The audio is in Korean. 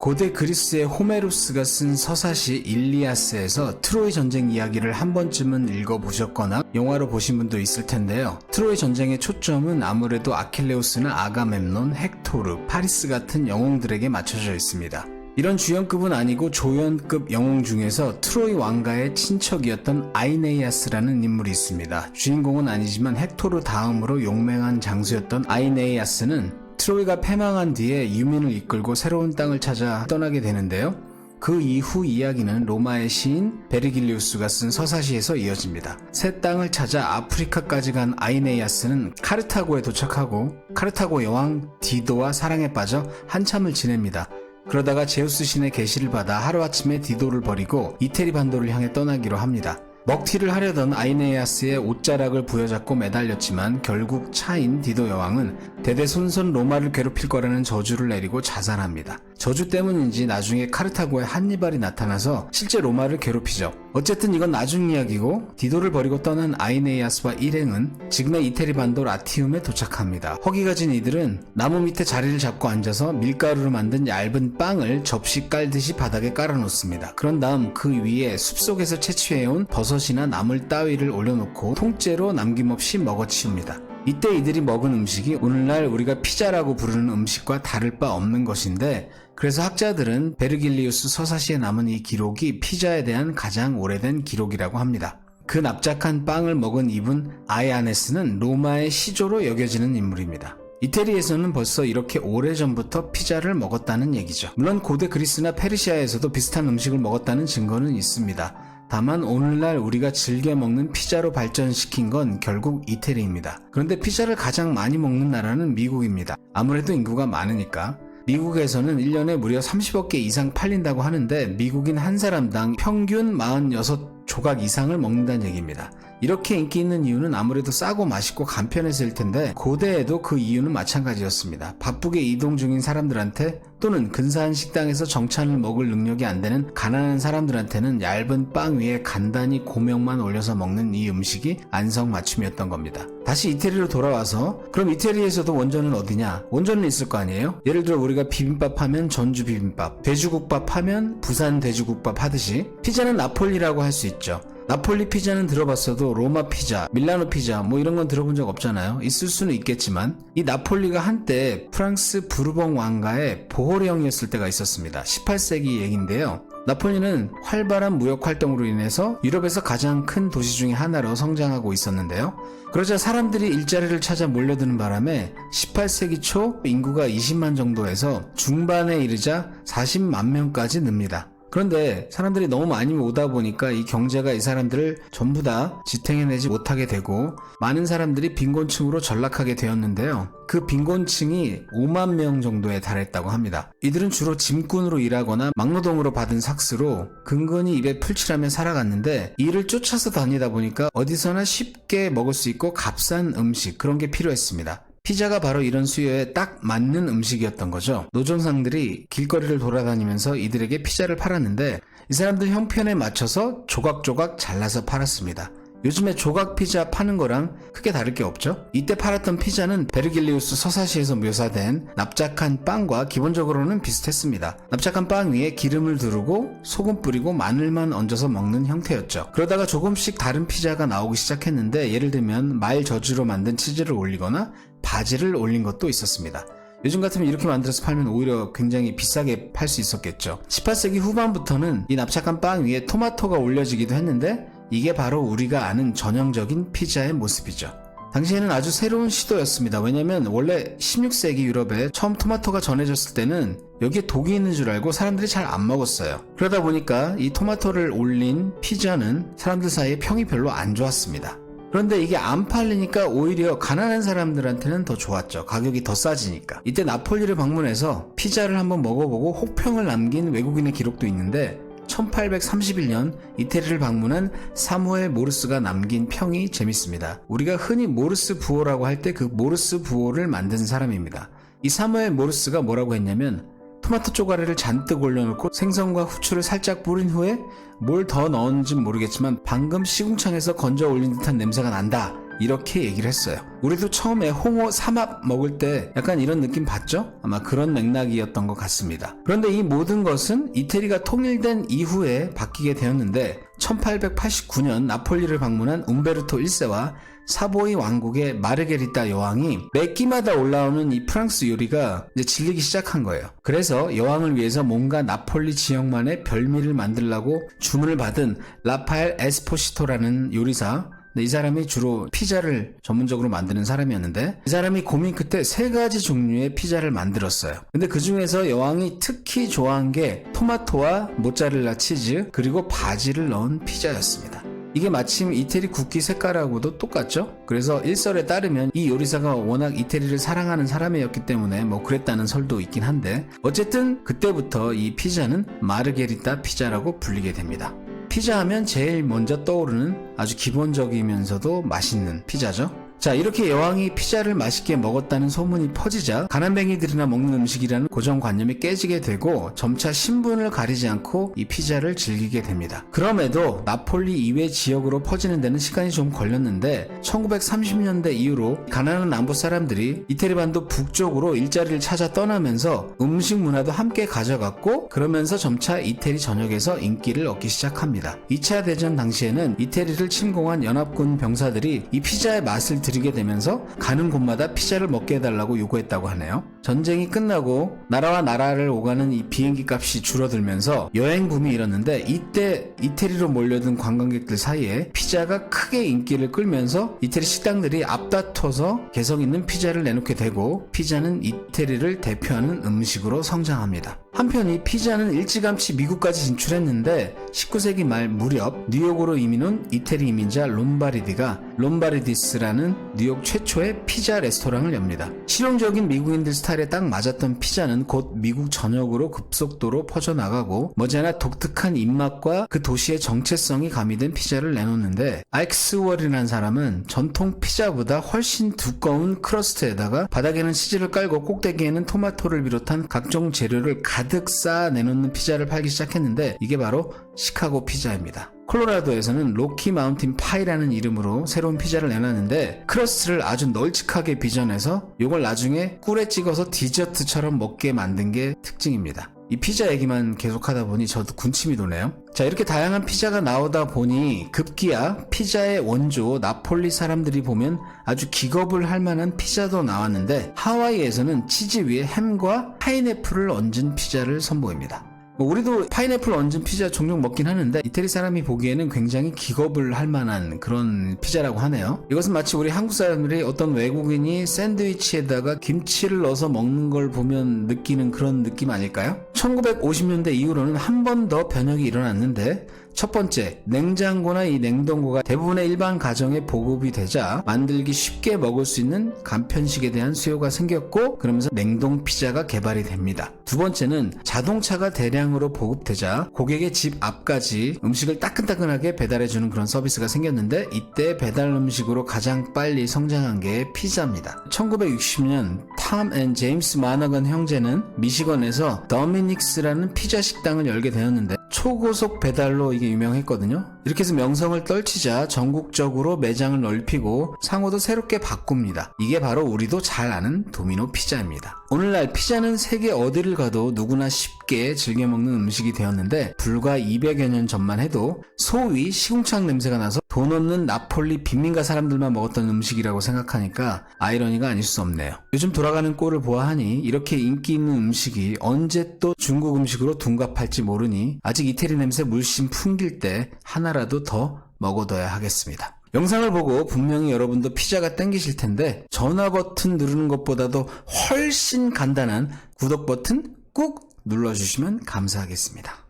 고대 그리스의 호메로스가 쓴 서사시 일리아스에서 트로이 전쟁 이야기를 한 번쯤은 읽어보셨거나 영화로 보신 분도 있을 텐데요. 트로이 전쟁의 초점은 아무래도 아킬레우스나 아가멤논, 헥토르, 파리스 같은 영웅들에게 맞춰져 있습니다. 이런 주연급은 아니고 조연급 영웅 중에서 트로이 왕가의 친척이었던 아이네이아스라는 인물이 있습니다. 주인공은 아니지만 헥토르 다음으로 용맹한 장수였던 아이네이아스는 트로이가 패망한 뒤에 유민을 이끌고 새로운 땅을 찾아 떠나게 되는데요. 그 이후 이야기는 로마의 시인 베르길리우스가 쓴 서사시에서 이어집니다. 새 땅을 찾아 아프리카까지 간 아이네이아스는 카르타고에 도착하고 카르타고 여왕 디도와 사랑에 빠져 한참을 지냅니다. 그러다가 제우스 신의 계시를 받아 하루아침에 디도를 버리고 이태리 반도를 향해 떠나기로 합니다. 먹튀를 하려던 아이네이아스의 옷자락을 부여잡고 매달렸지만 결국 차인 디도 여왕은 대대손손 로마를 괴롭힐 거라는 저주를 내리고 자살합니다. 저주 때문인지 나중에 카르타고에 한니발이 나타나서 실제 로마를 괴롭히죠. 어쨌든 이건 나중 이야기고 디도를 버리고 떠난 아이네이아스와 일행은 지금의 이태리 반도 라티움에 도착합니다. 허기 가진 이들은 나무 밑에 자리를 잡고 앉아서 밀가루로 만든 얇은 빵을 접시 깔듯이 바닥에 깔아놓습니다. 그런 다음 그 위에 숲속에서 채취해온 버섯이나 나물 따위를 올려놓고 통째로 남김없이 먹어치웁니다. 이때 이들이 먹은 음식이 오늘날 우리가 피자라고 부르는 음식과 다를 바 없는 것인데, 그래서 학자들은 베르길리우스 서사시에 남은 이 기록이 피자에 대한 가장 오래된 기록이라고 합니다. 그 납작한 빵을 먹은 이분 아에아네스는 로마의 시조로 여겨지는 인물입니다. 이태리에서는 벌써 이렇게 오래전부터 피자를 먹었다는 얘기죠. 물론 고대 그리스나 페르시아에서도 비슷한 음식을 먹었다는 증거는 있습니다. 다만 오늘날 우리가 즐겨 먹는 피자로 발전시킨 건 결국 이태리입니다. 그런데 피자를 가장 많이 먹는 나라는 미국입니다. 아무래도 인구가 많으니까. 미국에서는 1년에 무려 30억 개 이상 팔린다고 하는데 미국인 한 사람당 평균 46조각 이상을 먹는다는 얘기입니다. 이렇게 인기 있는 이유는 아무래도 싸고 맛있고 간편해서일 텐데 고대에도 그 이유는 마찬가지였습니다. 바쁘게 이동 중인 사람들한테 또는 근사한 식당에서 정찬을 먹을 능력이 안 되는 가난한 사람들한테는 얇은 빵 위에 간단히 고명만 올려서 먹는 이 음식이 안성맞춤이었던 겁니다. 다시 이태리로 돌아와서 그럼 이태리에서도 원조는 어디냐? 원조는 있을 거 아니에요? 예를 들어 우리가 비빔밥 하면 전주 비빔밥, 돼지국밥 하면 부산 돼지국밥 하듯이 피자는 나폴리라고 할 수 있죠. 나폴리 피자는 들어봤어도 로마 피자, 밀라노 피자 뭐 이런 건 들어본 적 없잖아요. 있을 수는 있겠지만 이 나폴리가 한때 프랑스 부르봉 왕가의 보호령이었을 때가 있었습니다. 18세기 얘기인데요. 나폴리는 활발한 무역 활동으로 인해서 유럽에서 가장 큰 도시 중에 하나로 성장하고 있었는데요. 그러자 사람들이 일자리를 찾아 몰려드는 바람에 18세기 초 인구가 20만 정도에서 중반에 이르자 40만 명까지 늡니다. 그런데 사람들이 너무 많이 오다 보니까 이 경제가 이 사람들을 전부 다 지탱해내지 못하게 되고 많은 사람들이 빈곤층으로 전락하게 되었는데요. 그 빈곤층이 5만 명 정도에 달했다고 합니다. 이들은 주로 짐꾼으로 일하거나 막노동으로 받은 삭스로 근근히 입에 풀칠하며 살아갔는데 이를 쫓아서 다니다 보니까 어디서나 쉽게 먹을 수 있고 값싼 음식 그런 게 필요했습니다. 피자가 바로 이런 수요에 딱 맞는 음식이었던 거죠. 노점상들이 길거리를 돌아다니면서 이들에게 피자를 팔았는데 이 사람들 형편에 맞춰서 조각조각 잘라서 팔았습니다. 요즘에 조각 피자 파는 거랑 크게 다를 게 없죠? 이때 팔았던 피자는 베르길리우스 서사시에서 묘사된 납작한 빵과 기본적으로는 비슷했습니다. 납작한 빵 위에 기름을 두르고 소금 뿌리고 마늘만 얹어서 먹는 형태였죠. 그러다가 조금씩 다른 피자가 나오기 시작했는데 예를 들면 말 저주로 만든 치즈를 올리거나 바지를 올린 것도 있었습니다. 요즘 같으면 이렇게 만들어서 팔면 오히려 굉장히 비싸게 팔 수 있었겠죠. 18세기 후반부터는 이 납작한 빵 위에 토마토가 올려지기도 했는데 이게 바로 우리가 아는 전형적인 피자의 모습이죠. 당시에는 아주 새로운 시도였습니다. 왜냐면 원래 16세기 유럽에 처음 토마토가 전해졌을 때는 여기에 독이 있는 줄 알고 사람들이 잘 안 먹었어요. 그러다 보니까 이 토마토를 올린 피자는 사람들 사이에 평이 별로 안 좋았습니다. 그런데 이게 안 팔리니까 오히려 가난한 사람들한테는 더 좋았죠. 가격이 더 싸지니까. 이때 나폴리를 방문해서 피자를 한번 먹어보고 혹평을 남긴 외국인의 기록도 있는데 1831년 이태리를 방문한 사무엘 모르스가 남긴 평이 재밌습니다. 우리가 흔히 모르스 부호라고 할 때 그 모르스 부호를 만든 사람입니다. 이 사무엘 모르스가 뭐라고 했냐면 토마토 쪼가리를 잔뜩 올려놓고 생선과 후추를 살짝 뿌린 후에 뭘 더 넣었는지 모르겠지만 방금 시궁창에서 건져 올린 듯한 냄새가 난다 이렇게 얘기를 했어요. 우리도 처음에 홍어 삼합 먹을 때 약간 이런 느낌 봤죠? 아마 그런 맥락이었던 것 같습니다. 그런데 이 모든 것은 이태리가 통일된 이후에 바뀌게 되었는데 1889년 나폴리를 방문한 움베르토 1세와 사보이 왕국의 마르게리타 여왕이 매 끼마다 올라오는 이 프랑스 요리가 이제 질리기 시작한 거예요. 그래서 여왕을 위해서 뭔가 나폴리 지역만의 별미를 만들라고 주문을 받은 라파엘 에스포시토라는 요리사, 이 사람이 주로 피자를 전문적으로 만드는 사람이었는데 이 사람이 고민 끝에 3가지 종류의 피자를 만들었어요. 근데 그 중에서 여왕이 특히 좋아한 게 토마토와 모짜렐라 치즈 그리고 바질을 넣은 피자였습니다. 이게 마침 이태리 국기 색깔하고도 똑같죠? 그래서 일설에 따르면 이 요리사가 워낙 이태리를 사랑하는 사람이었기 때문에 뭐 그랬다는 설도 있긴 한데 어쨌든 그때부터 이 피자는 마르게리타 피자라고 불리게 됩니다. 피자 하면 제일 먼저 떠오르는 아주 기본적이면서도 맛있는 피자죠. 자, 이렇게 여왕이 피자를 맛있게 먹었다는 소문이 퍼지자 가난뱅이들이나 먹는 음식이라는 고정관념이 깨지게 되고 점차 신분을 가리지 않고 이 피자를 즐기게 됩니다. 그럼에도 나폴리 이외 지역으로 퍼지는 데는 시간이 좀 걸렸는데 1930년대 이후로 가난한 남부 사람들이 이태리 반도 북쪽으로 일자리를 찾아 떠나면서 음식 문화도 함께 가져갔고 그러면서 점차 이태리 전역에서 인기를 얻기 시작합니다. 2차 대전 당시에는 이태리를 침공한 연합군 병사들이 이 피자의 맛을 들이게 되면서 가는 곳마다 피자를 먹게 해달라고 요구했다고 하네요. 전쟁이 끝나고 나라와 나라를 오가는 이 비행기 값이 줄어들면서 여행 붐이 일었는데 이때 이태리로 몰려든 관광객들 사이에 피자가 크게 인기를 끌면서 이태리 식당들이 앞다퉈서 개성 있는 피자를 내놓게 되고 피자는 이태리를 대표하는 음식으로 성장합니다. 한편 이 피자는 일찌감치 미국까지 진출했는데 19세기 말 무렵 뉴욕으로 이민 온 이태리 이민자 롬바르디가 롬바르디스라는 뉴욕 최초의 피자 레스토랑을 엽니다. 실용적인 미국인들 스타일에 딱 맞았던 피자는 곧 미국 전역으로 급속도로 퍼져나가고 머지않아 독특한 입맛과 그 도시의 정체성이 가미된 피자를 내놓는데 아익스월이라는 사람은 전통 피자보다 훨씬 두꺼운 크러스트에다가 바닥에는 치즈를 깔고 꼭대기에는 토마토를 비롯한 각종 재료를 가득 쌓아 내놓는 피자를 팔기 시작했는데 이게 바로 시카고 피자입니다. 콜로라도에서는 로키 마운틴 파이라는 이름으로 새로운 피자를 내놨는데 크러스트를 아주 널찍하게 빚어내서 이걸 나중에 꿀에 찍어서 디저트처럼 먹게 만든 게 특징입니다. 이 피자 얘기만 계속하다 보니 저도 군침이 도네요. 자, 이렇게 다양한 피자가 나오다 보니 급기야 피자의 원조 나폴리 사람들이 보면 아주 기겁을 할 만한 피자도 나왔는데 하와이에서는 치즈 위에 햄과 파인애플을 얹은 피자를 선보입니다. 우리도 파인애플 얹은 피자 종종 먹긴 하는데 이태리 사람이 보기에는 굉장히 기겁을 할 만한 그런 피자라고 하네요. 이것은 마치 우리 한국 사람들이 어떤 외국인이 샌드위치에다가 김치를 넣어서 먹는 걸 보면 느끼는 그런 느낌 아닐까요? 1950년대 이후로는 한 번 더 변혁이 일어났는데 첫 번째, 냉장고나 이 냉동고가 대부분의 일반 가정에 보급이 되자 만들기 쉽게 먹을 수 있는 간편식에 대한 수요가 생겼고 그러면서 냉동 피자가 개발이 됩니다. 두 번째는 자동차가 대량으로 보급되자 고객의 집 앞까지 음식을 따끈따끈하게 배달해주는 그런 서비스가 생겼는데 이때 배달 음식으로 가장 빨리 성장한 게 피자입니다. 1960년 탐 앤 제임스 마너건 형제는 미시건에서 더미닉스라는 피자 식당을 열게 되었는데 초고속 배달로 이게 유명했거든요. 이렇게 해서 명성을 떨치자 전국적으로 매장을 넓히고 상호도 새롭게 바꿉니다. 이게 바로 우리도 잘 아는 도미노 피자입니다. 오늘날 피자는 세계 어디를 가도 누구나 쉽게 즐겨 먹는 음식이 되었는데 불과 200여 년 전만 해도 소위 시궁창 냄새가 나서 돈 없는 나폴리 빈민가 사람들만 먹었던 음식이라고 생각하니까 아이러니가 아닐 수 없네요. 요즘 돌아가는 꼴을 보아하니 이렇게 인기 있는 음식이 언제 또 중국 음식으로 둔갑할지 모르니 아직 이태리 냄새 물씬 풍길 때 하나라도 더 먹어둬야 하겠습니다. 영상을 보고 분명히 여러분도 피자가 땡기실 텐데 전화 버튼 누르는 것보다도 훨씬 간단한 구독 버튼 꾹 눌러주시면 감사하겠습니다.